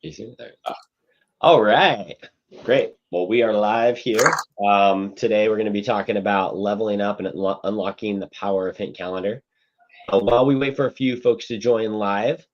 You see it there? All right. Great. Well, we are live here. Today we're going to be talking about leveling up and unlocking the power of Hint Calendar. While we wait for a few folks to join live,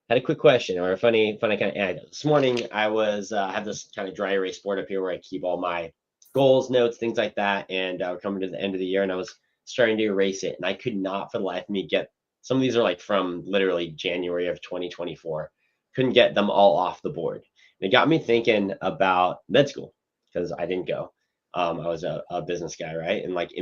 had a quick question or a funny kind of anecdote. This morning I was have this kind of dry erase board up here where I keep all my goals, notes, things like that, and we're coming to the end of the year, and I was starting to erase it, and I could not for the life of me get. Some of these are like from literally January of 2024. Couldn't get them all off the board. And it got me thinking about med school because I didn't go. I was a business guy, right? And like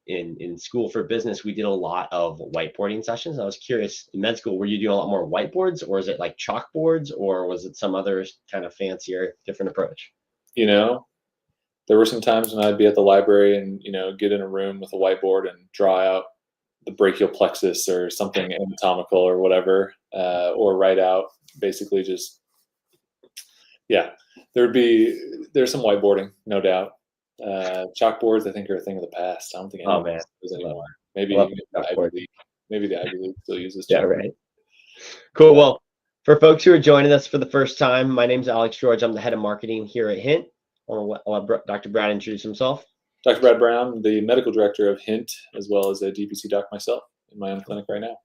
in school for business, we did a lot of whiteboarding sessions. I was curious, in med school, were you doing a lot more whiteboards, or is it like chalkboards, or was it some other kind of fancier, different approach? You know, there were some times when I'd be at the library and, get in a room with a whiteboard and draw out the brachial plexus or something anatomical or whatever, or write out basically just, there's some whiteboarding, no doubt. Chalkboards, I think, are a thing of the past. I don't think anyone uses anymore. Maybe the Ivy League still uses chalkboard. Yeah, right. Cool. Well, for folks who are joining us for the first time, my name's Alex George. I'm the head of marketing here at Hint. I'll let Dr. Brad introduce himself. Dr. Brad Brown, the medical director of Hint, as well as a DPC doc myself in my own clinic right now.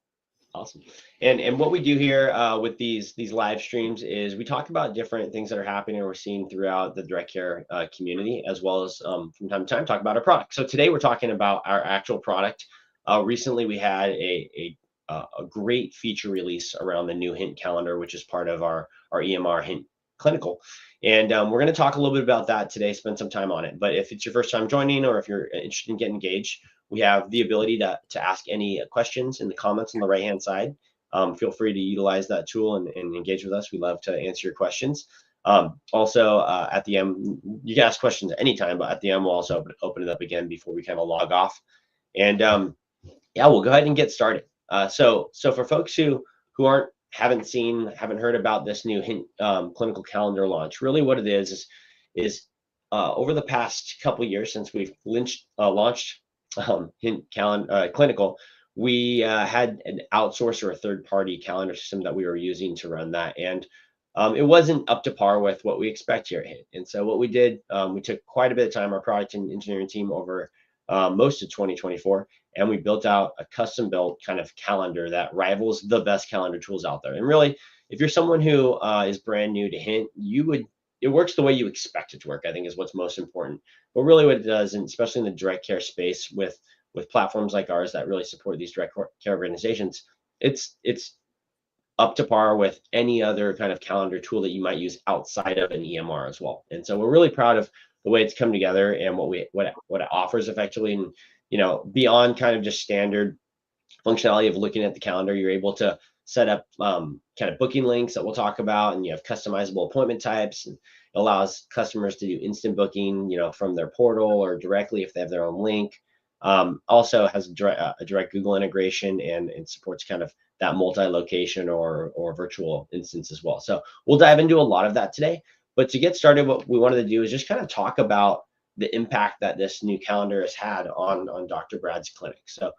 Awesome. And what we do here with these live streams is we talk about different things that are happening or we're seeing throughout the direct care community, as well as from time to time talk about our product. So today we're talking about our actual product. Recently we had a great feature release around the new Hint calendar, which is part of our EMR Hint Clinical. And we're going to talk a little bit about that today, spend some time on it. But if it's your first time joining, or if you're interested in getting engaged, we have the ability to ask any questions in the comments on the right-hand side. Feel free to utilize that tool and engage with us. We love to answer your questions. Also, at the end, you can ask questions at any time, but at the end, we'll also open it up again before we kind of log off. And we'll go ahead and get started. So for folks who haven't heard about this new Hint clinical calendar launch, really what it is over the past couple of years since we've launched Hint Clinical, we had an outsource or a third-party calendar system that we were using to run that, and it wasn't up to par with what we expect here at Hint. And so what we did, we took quite a bit of time, our product and engineering team, over most of 2024, and we built out a custom-built kind of calendar that rivals the best calendar tools out there. And really, if you're someone who is brand new to Hint, it works the way you expect it to work, I think, is what's most important. But really what it does, and especially in the direct care space with platforms like ours that really support these direct care organizations, it's up to par with any other kind of calendar tool that you might use outside of an EMR as well. And so we're really proud of the way it's come together and what it offers effectively. And beyond kind of just standard functionality of looking at the calendar, you're able to set up kind of booking links that we'll talk about, and you have customizable appointment types, and it allows customers to do instant booking, from their portal or directly if they have their own link. Also has a direct Google integration and supports kind of that multi-location or virtual instance as well. So we'll dive into a lot of that today. But to get started, what we wanted to do is just kind of talk about the impact that this new calendar has had on Dr. Brad's clinic. So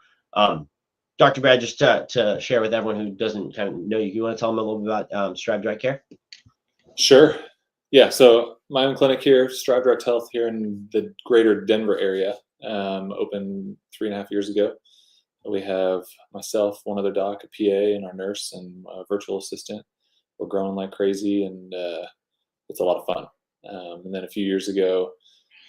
Dr. Brad, just to share with everyone who doesn't kind of know you want to tell them a little bit about Strive Direct Care? Sure. Yeah. So my own clinic here, Strive Direct Health, here in the greater Denver area, opened 3.5 years ago. We have myself, one other doc, a PA, and our nurse and a virtual assistant. We're growing like crazy, and it's a lot of fun. And then a few years ago,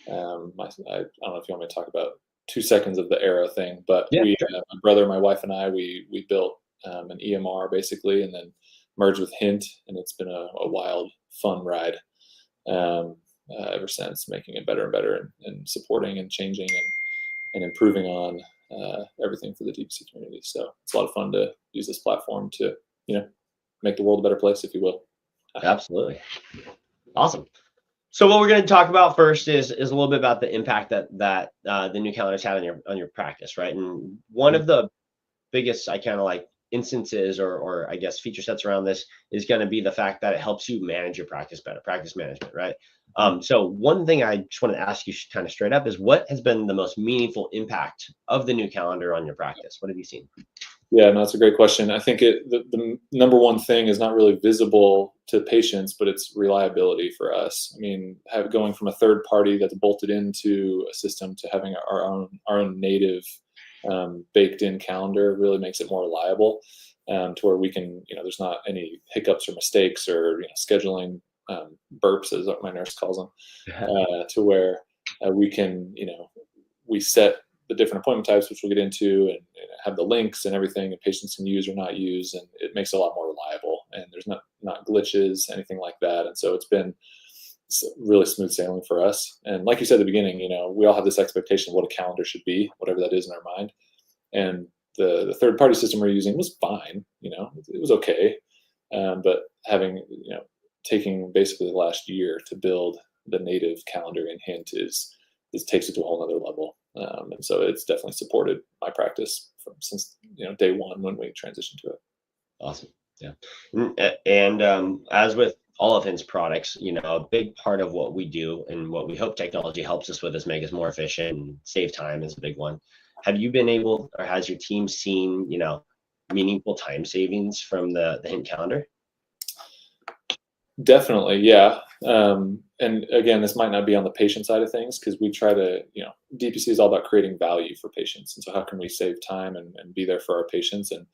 I don't know if you want me to talk about 2 seconds of the Arrow thing, but yeah, sure. My brother, my wife, and I, we built an EMR basically, and then merged with Hint, and it's been a wild, fun ride ever since, making it better and better, and supporting and changing and improving on everything for the DPC community. So it's a lot of fun to use this platform to make the world a better place, if you will. Absolutely. Awesome. So what we're going to talk about first is a little bit about the impact that the new calendar's had on your practice, right? And one of the biggest instances or I guess feature sets around this is going to be the fact that it helps you manage your practice better, practice management, right? So one thing I just want to ask you kind of straight up is, what has been the most meaningful impact of the new calendar on your practice? What have you seen? Yeah, no, that's a great question. I think the number one thing is not really visible to patients, but it's reliability for us. I mean, going from a third party that's bolted into a system to having our own native baked in calendar really makes it more reliable, to where we can, there's not any hiccups or mistakes or scheduling burps, as my nurse calls them, to where we can, we set the different appointment types, which we'll get into, and have the links and everything, and patients can use or not use, and it makes it a lot more reliable. And there's not glitches, anything like that. And so it's been really smooth sailing for us. And like you said at the beginning, we all have this expectation of what a calendar should be, whatever that is in our mind. And the third party system we're using was fine. It was okay. But taking basically the last year to build the native calendar in Hint takes it to a whole nother level. And so it's definitely supported my practice since day one when we transitioned to it. Awesome. Yeah. And as with all of Hint's products, a big part of what we do and what we hope technology helps us with is make us more efficient and save time is a big one. Have you been able, or has your team seen, meaningful time savings from the Hint calendar? Definitely, yeah. And again, this might not be on the patient side of things, because we try to, DPC is all about creating value for patients. And so how can we save time and be there for our patients? And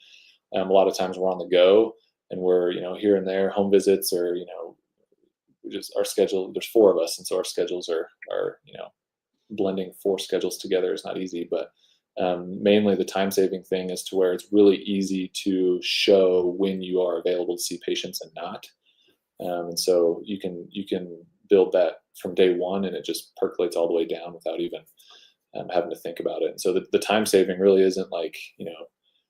a lot of times we're on the go, and we're, here and there, home visits, or, our schedule, there's 4 of us. And so our schedules are blending 4 schedules together is not easy, but mainly the time saving thing is to where it's really easy to show when you are available to see patients and not. And so you can build that from day one, and it just percolates all the way down without even having to think about it. And so the time saving really isn't like,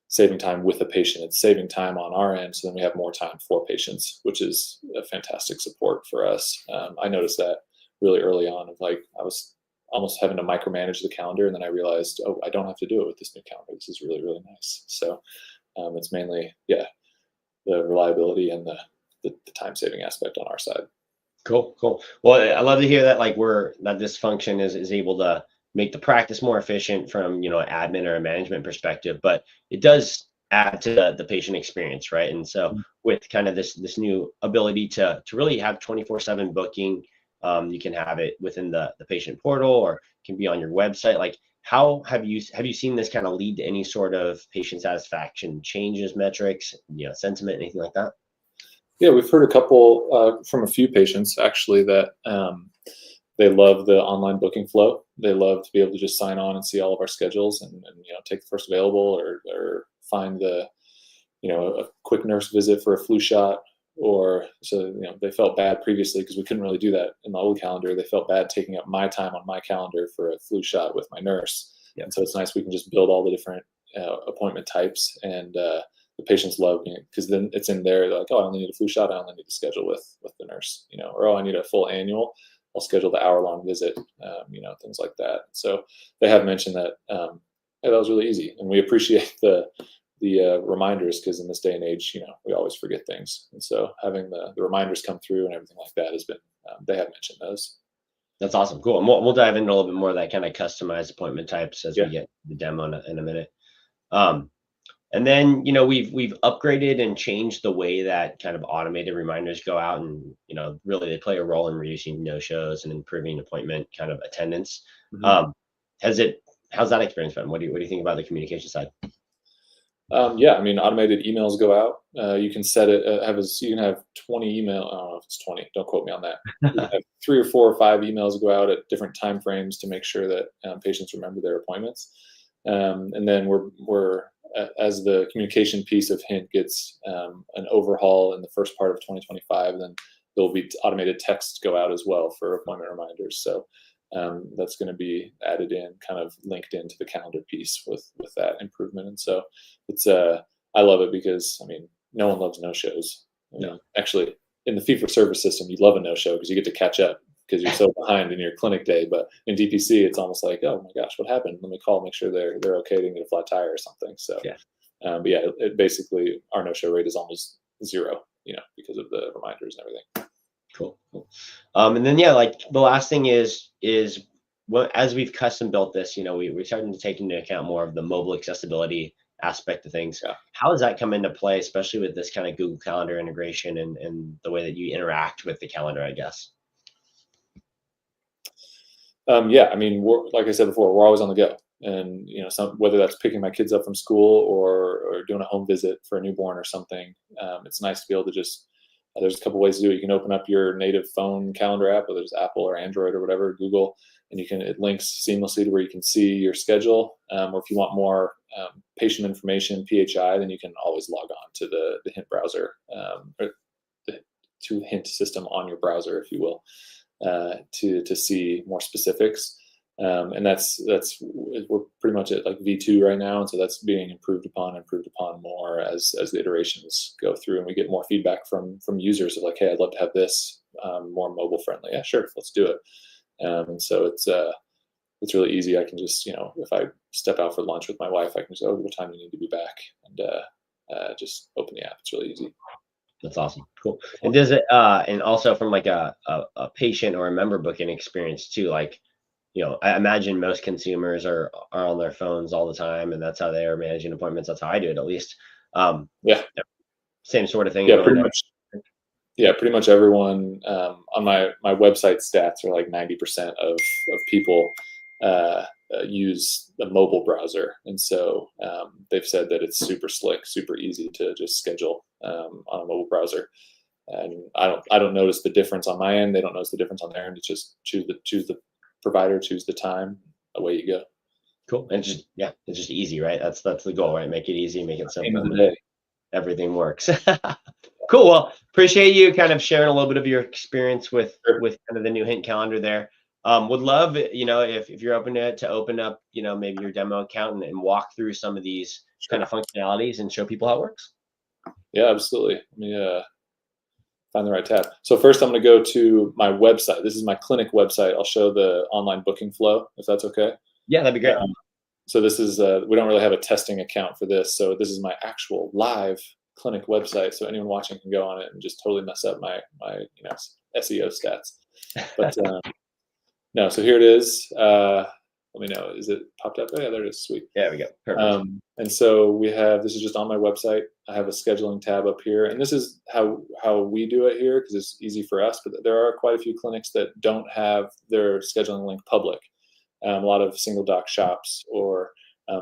saving time with a patient, it's saving time on our end. So then we have more time for patients, which is a fantastic support for us. I noticed that really early on, of like, I was almost having to micromanage the calendar. And then I realized, oh, I don't have to do it with this new calendar. This is really, really nice. So it's mainly, the reliability and the time saving aspect on our side. Cool. Well, I love to hear that, like, that this function is able to make the practice more efficient from, admin or a management perspective, but it does add to the patient experience, right? And so with kind of this new ability to really have 24/7 booking, you can have it within the patient portal, or can be on your website. Like, how have you seen this kind of lead to any sort of patient satisfaction changes, metrics, sentiment, anything like that? Yeah, we've heard a couple from a few patients actually that they love the online booking flow. They love to be able to just sign on and see all of our schedules, and take the first available, or find a quick nurse visit for a flu shot. Or so they felt bad previously because we couldn't really do that in the old calendar. They felt bad taking up my time on my calendar for a flu shot with my nurse. Yeah. And so it's nice we can just build all the different appointment types, and the patients love it, because then it's in there. They're like, oh, I only need a flu shot. I only need to schedule with the nurse, or, oh, I need a full annual. I'll schedule the hour-long visit, things like that. So they have mentioned that, hey, that was really easy. And we appreciate the reminders, because in this day and age, we always forget things. And so having the reminders come through and everything like that has been, they have mentioned those. That's awesome. Cool. And we'll dive into a little bit more of that kind of customized appointment types as we get the demo in a minute. And then, we've upgraded and changed the way that kind of automated reminders go out, and, really they play a role in reducing no-shows and improving appointment kind of attendance. Mm-hmm. How's that experience been? What do you think about the communication side? Yeah, I mean, automated emails go out. You can set it, you can have 20 email. I don't know if it's 20. Don't quote me on that. You can have 3 or 4 or 5 emails go out at different time frames to make sure that patients remember their appointments. And then we're as the communication piece of Hint gets an overhaul in the first part of 2025, then there'll be automated texts go out as well for appointment reminders. So that's going to be added in, kind of linked into the calendar piece with that improvement. And so it's I love it, because I mean, no one loves no-shows. Actually, in the fee-for-service system, you love a no-show because you get to catch up, because you're so behind in your clinic day. But in DPC, it's almost like, oh my gosh, what happened? Let me call, make sure they're okay, to get a flat tire or something. So but yeah, it basically, our no-show rate is almost 0, because of the reminders and everything. Cool. And then like the last thing is as we've custom built this, we're starting to take into account more of the mobile accessibility aspect of things. Yeah. How does that come into play, especially with this kind of Google Calendar integration and the way that you interact with the calendar, I guess? Yeah, I mean, like I said before, we're always on the go, and whether that's picking my kids up from school or doing a home visit for a newborn or something, it's nice to be able to just. There's a couple ways to do it. You can open up your native phone calendar app, whether it's Apple or Android or whatever, Google, and it links seamlessly to where you can see your schedule. Or if you want more patient information, PHI, then you can always log on to the Hint browser, or to Hint system on your browser, if you will. To see more specifics, and that's we're pretty much at like V2 right now, and so that's being improved upon more as the iterations go through, and we get more feedback from users of like, hey, I'd love to have this more mobile friendly. Yeah, sure, let's do it. And so it's really easy. I can just if I step out for lunch with my wife, I can just what time do you need to be back, and just open the app. It's really easy. That's awesome. Cool. And does it and also from like a patient or a member booking experience too, like, I imagine most consumers are on their phones all the time, and that's how they are managing appointments. That's how I do it, at least. Yeah. Same sort of thing Yeah, going pretty there. much. Yeah, pretty much everyone on my website stats are like 90% of people use the mobile browser, and so they've said that it's super slick, super easy to just schedule on a mobile browser. And I don't notice the difference on my end. They don't notice the difference on their end. It's just choose the provider, choose the time, away you go. Cool. And it's just easy, right? That's the goal, right? Make it easy, make it End of simple. the day. Everything works. Cool. Well, appreciate you kind of sharing a little bit of your experience with Sure. kind of the new Hint calendar there. Would love, if you're open to open up, maybe your demo account and walk through some of these Sure. kind of functionalities and show people how it works. Yeah, absolutely. Let me find the right tab. So first I'm going to go to my website. This is my clinic website. I'll show the online booking flow, if that's okay. Yeah, that'd be great. So this is, we don't really have a testing account for this. So this is my actual live clinic website. So anyone watching can go on it and just totally mess up my SEO stats. But no, so here it is. Let me know. Is it popped up? Oh, yeah, there it is. Sweet. There we go. Perfect. And so this is just on my website. I have a scheduling tab up here, and this is how we do it here because it's easy for us. But there are quite a few clinics that don't have their scheduling link public. A lot of single doc shops or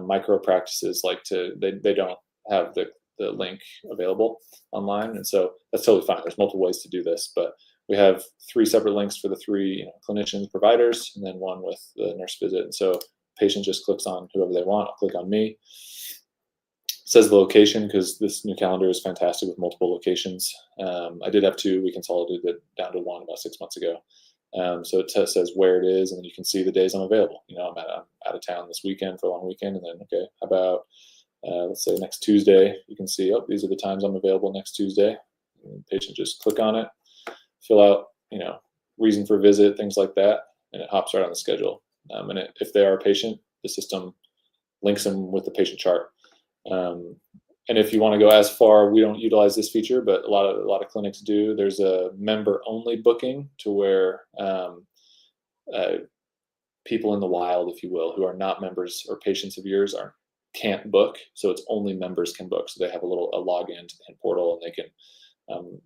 micro practices they don't have the link available online, and so that's totally fine. There's multiple ways to do this, but we have 3 separate links for the 3 clinicians, providers, and then one with the nurse visit. And so patient just clicks on whoever they want. I'll click on me. It says the location because this new calendar is fantastic with multiple locations. I did have 2. We consolidated it down to 1 about 6 months ago. So it says where it is, and then you can see the days I'm available. I'm out of town this weekend for a long weekend, and then okay, how about let's say next Tuesday? You can see, these are the times I'm available next Tuesday. And the patient just click on it, fill out, reason for visit, things like that, and it hops right on the schedule. And if they are a patient, the system links them with the patient chart. And if you want to go as far, we don't utilize this feature, but a lot of clinics do. There's a member-only booking to where people in the wild, if you will, who are not members or patients of yours can't book. So it's only members can book. So they have a login to the Hint portal, and they can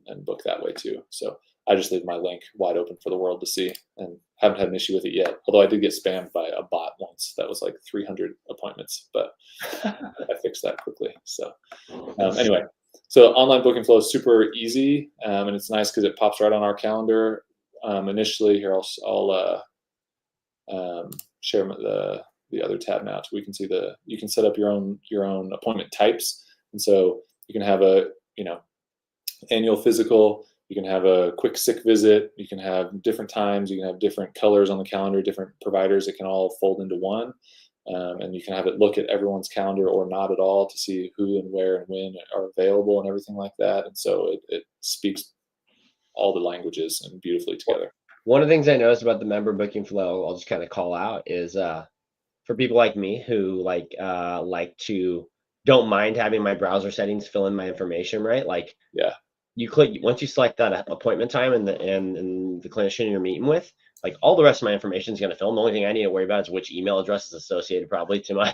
and book that way too. So I just leave my link wide open for the world to see, and haven't had an issue with it yet. Although I did get spammed by a bot once that was like 300 appointments, but I fixed that quickly. So anyway, so online booking flow is super easy, and it's nice because it pops right on our calendar. Initially, here I'll share the other tab now, so we can see you can set up your own appointment types, and so you can have a annual physical. You can have a quick sick visit. You can have different times. You can have different colors on the calendar, different providers. It can all fold into one. And you can have it look at everyone's calendar or not at all to see who and where and when are available and everything like that. And so it speaks all the languages and beautifully together. One of the things I noticed about the member booking flow, I'll just kind of call out, is for people like me who like to don't mind having my browser settings fill in my information, right? Like, yeah. You click once you select that appointment time and the clinician you're meeting with, like all the rest of my information is going to fill. The only thing I need to worry about is which email address is associated probably to my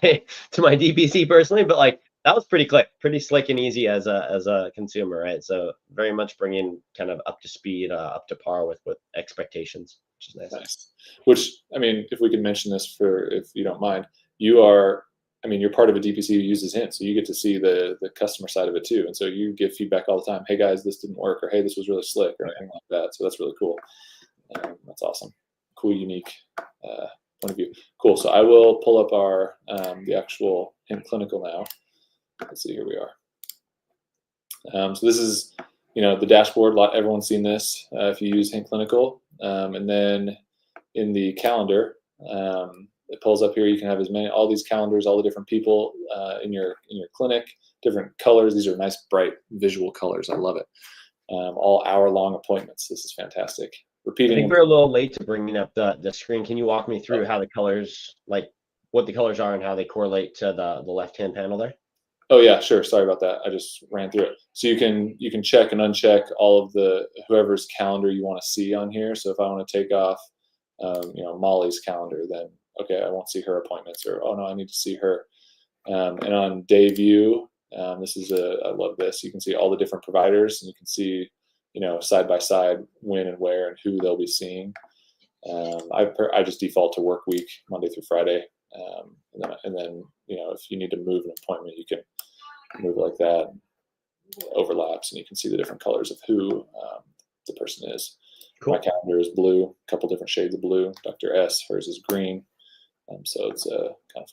DPC personally. But like That was pretty slick and easy as a consumer, right? So very much bringing kind of up to speed, up to par with expectations, which is nice. Nice. Which, I mean, if we can mention this for, if you don't mind, you are, I mean, you're part of a DPC who uses Hint, so you get to see the customer side of it too. And so you give feedback all the time. Hey guys, this didn't work, or hey, this was really slick, or anything like that. So that's really cool. That's awesome. Cool, unique point of view. Cool. So I will pull up our the actual Hint Clinical now. Let's see. Here we are. So this is, the dashboard. Everyone's seen this if you use Hint Clinical. And then in the calendar, it pulls up here. You can have all these calendars, all the different people in your clinic, different colors. These are nice, bright, visual colors. I love it. All hour-long appointments. This is fantastic. Repeating. I think we're a little late to bringing up the screen. Can you walk me through how the colors, like what the colors are and how they correlate to the left-hand panel there? Oh yeah, sure. Sorry about that. I just ran through it. So you can check and uncheck all of whoever's calendar you want to see on here. So if I want to take off, Molly's calendar, then okay, I won't see her appointments, or oh no, I need to see her. And on day view, I love this. You can see all the different providers, and you can see, side by side when and where and who they'll be seeing. I just default to work week, Monday through Friday. And then if you need to move an appointment, you can move like that, overlaps, and you can see the different colors of who the person is. Cool. My calendar is blue, a couple different shades of blue. Dr. S, hers is green. So it's kind of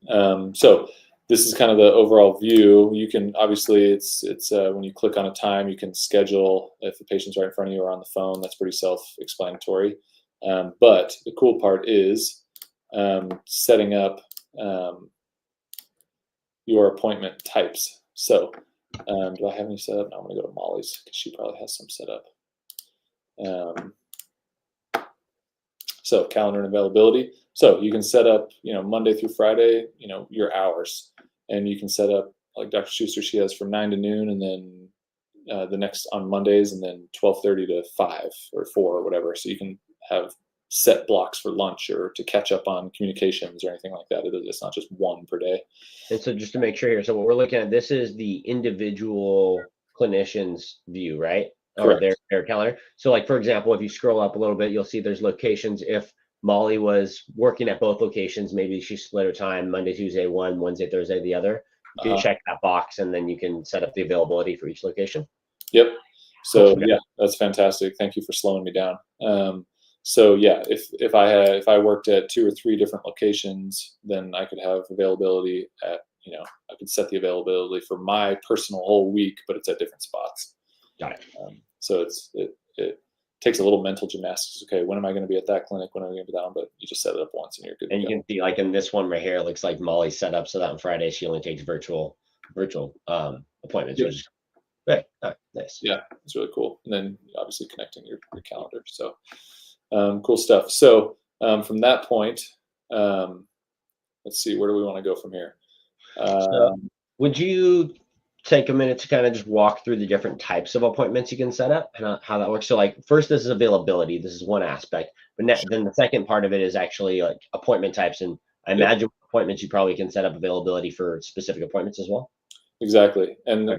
fun. So this is kind of the overall view. You can obviously, it's when you click on a time, you can schedule if the patient's right in front of you or on the phone. That's pretty self-explanatory. But the cool part is setting up your appointment types. So do I have any set up? No, I'm going to go to Molly's because she probably has some set up. So calendar and availability. So you can set up, Monday through Friday, your hours, and you can set up like Dr. Schuster. She has from 9 to noon, and then the next on Mondays, and then 12:30 to 5 or 4 or whatever. So you can have set blocks for lunch or to catch up on communications or anything like that. It's not just one per day. And so just to make sure here, so what we're looking at, this is the individual clinician's view, right? Correct. Or their calendar. So like, for example, if you scroll up a little bit, you'll see there's locations. If Molly was working at both locations, maybe she split her time, Monday, Tuesday, one, Wednesday, Thursday, the other. You can check that box, and then you can set up the availability for each location. Yep. So yeah, that's fantastic. Thank you for slowing me down. So yeah, if I worked at 2 or 3 different locations, then I could have availability at, I could set the availability for my personal whole week, but it's at different spots. Got it. So it takes a little mental gymnastics. Okay, when am I going to be at that clinic? When am I going to be down? But you just set it up once and you're good. And you can see, like in this one right here, it looks like Molly's set up so that on Friday she only takes virtual appointments. Yep. Which is great. All right, nice. Yeah, it's really cool. And then obviously connecting your calendar. So cool stuff. So from that point, let's see, where do we want to go from here? So would you take a minute to kind of just walk through the different types of appointments you can set up and how that works? So like first, this is availability. This is one aspect, but then the second part of it is actually like appointment types. And I imagine appointments, you probably can set up availability for specific appointments as well. Exactly. And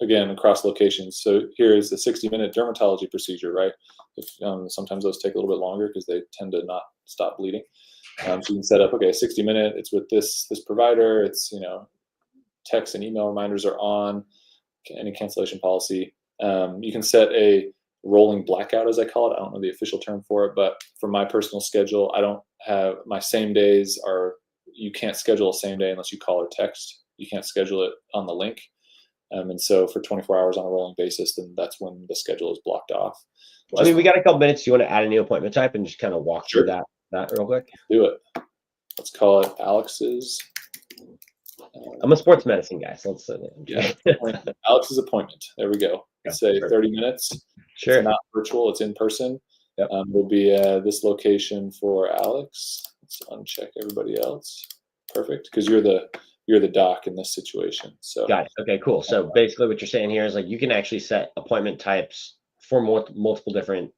again, across locations. So here is the 60-minute dermatology procedure, right? If sometimes those take a little bit longer because they tend to not stop bleeding. So you can set up, okay, 60-minute, it's with this provider, it's, text and email reminders are on, any cancellation policy. You can set a rolling blackout, as I call it. I don't know the official term for it, but for my personal schedule, I don't have my same days you can't schedule a same day unless you call or text. You can't schedule it on the link. And so for 24 hours on a rolling basis, then that's when the schedule is blocked off. I mean, we got a couple minutes. Do you want to add a new appointment type and just kind of walk through that real quick? Do it. Let's call it Alex's. I'm a sports medicine guy, so let's say that. Alex's appointment. There we go. Let's say 30 minutes. Sure. It's not virtual, it's in person. Yep. Will be this location for Alex. Let's uncheck everybody else. Perfect, because you're the doc in this situation. So got it. Okay, cool. So basically what you're saying here is like you can actually set appointment types for multiple different,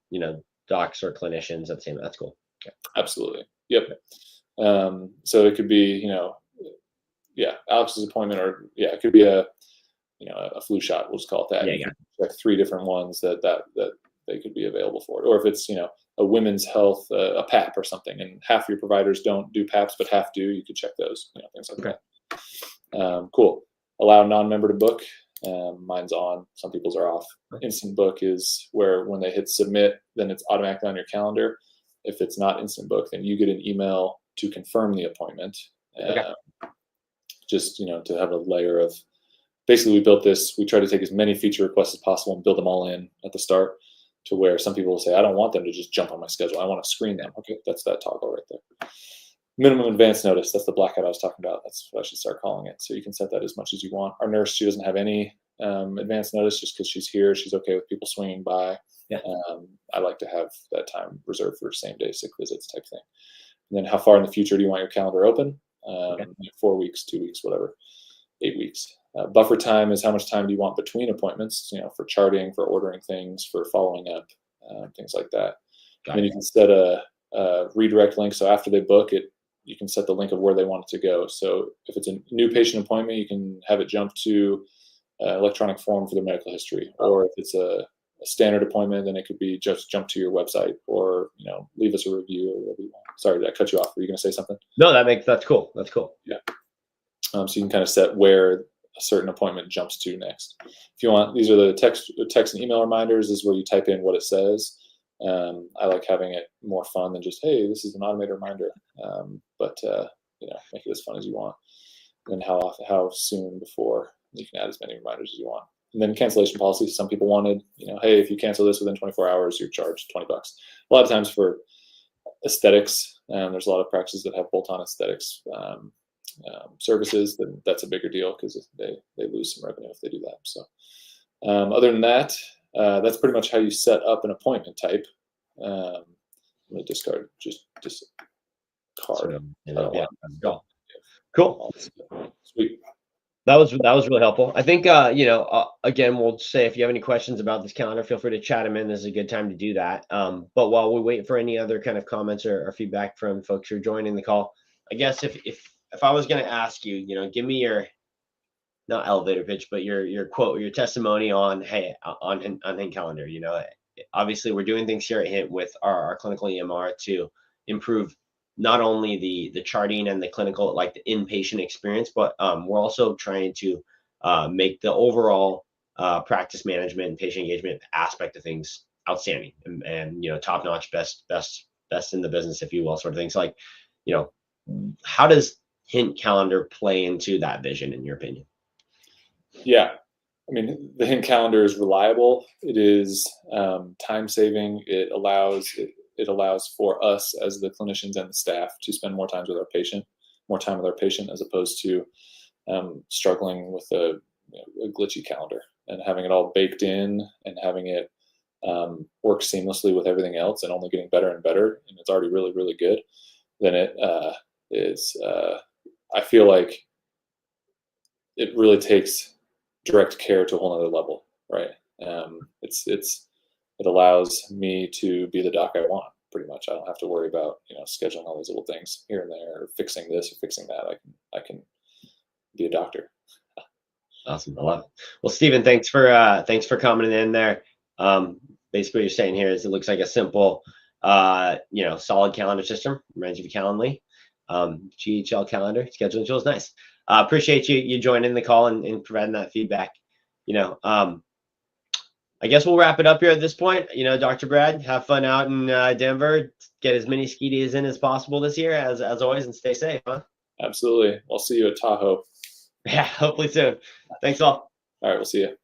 docs or clinicians at the same. That's cool. Okay. Absolutely. Yep. So it could be, Alex's appointment, or it could be a flu shot. We'll just call it that. Yeah, Check 3 different ones that they could be available for it. Or if it's a women's health, a PAP or something, and half your providers don't do PAPs but half do, you could check those. Things like that. Cool. Allow non-member to book. Mine's on. Some people's are off. Instant book is where when they hit submit, then it's automatically on your calendar. If it's not instant book, then you get an email to confirm the appointment. Just to have a layer of, basically we built this, we try to take as many feature requests as possible and build them all in at the start, to where some people will say, I don't want them to just jump on my schedule. I want to screen them. Okay, that's that toggle right there. Minimum advance notice, that's the blackout I was talking about. That's what I should start calling it. So you can set that as much as you want. Our nurse, she doesn't have any advance notice just because she's here. She's okay with people swinging by. I like to have that time reserved for same day sick visits type thing. And then how far in the future do you want your calendar open? 4 weeks, 2 weeks, whatever, 8 weeks. Buffer time is how much time do you want between appointments, for charting, for ordering things, for following up, things like that. And then you can set a redirect link. So after they book it, you can set the link of where they want it to go. So if it's a new patient appointment, you can have it jump to electronic form for their medical history. Or if it's a standard appointment, then it could be just jump to your website, or leave us a review or whatever you want. Sorry, did I cut you off? Were you going to say something? No, that's cool. That's cool. Yeah. So you can kind of set where a certain appointment jumps to next. If you want, these are the text and email reminders. This is where you type in what it says. I like having it more fun than just, hey, this is an automated reminder. But make it as fun as you want. And then how soon before you can add as many reminders as you want. And then cancellation policy. Some people wanted, hey, if you cancel this within 24 hours, you're charged $20. A lot of times for aesthetics, there's a lot of practices that have bolt-on aesthetics services. Then that's a bigger deal because they lose some revenue if they do that. So other than that, that's pretty much how you set up an appointment type. I'm going to discard card. Cool. Sweet. That was really helpful. I think again, we'll say if you have any questions about this calendar, feel free to chat them in. This is a good time to do that. But while we wait for any other kind of comments or feedback from folks who are joining the call, I guess if I was going to ask you, give me your, not elevator pitch, but your quote, your testimony on Hint Calendar. Obviously we're doing things here at Hint with our clinical EMR to improve not only the charting and the clinical, like the inpatient experience, but we're also trying to make the overall practice management and patient engagement aspect of things outstanding and top notch, best in the business, if you will, sort of things. Like, how does Hint Calendar play into that vision, in your opinion? Yeah, I mean, the Hint Calendar is reliable. It is time saving. It allows for us as the clinicians and the staff to spend more time with our patient, as opposed to struggling with a glitchy calendar and having it all baked in and having it work seamlessly with everything else and only getting better and better. And it's already really, really good. Then it is, I feel like it really takes direct care to a whole nother level, right? It allows me to be the doc I want, pretty much. I don't have to worry about scheduling all these little things here and there, or fixing this or fixing that. I can be a doctor. Awesome, I love it. Well, Stephen, thanks for commenting in there. Basically, what you're saying here is it looks like a simple, solid calendar system. Reminds you of Calendly. GHL calendar scheduling tool is nice. Appreciate you joining the call and providing that feedback. I guess we'll wrap it up here at this point. Dr. Brad, have fun out in Denver. Get as many ski days in as possible this year, as always, and stay safe, huh? Absolutely. I'll see you at Tahoe. Yeah, hopefully soon. Thanks all. All right, we'll see you.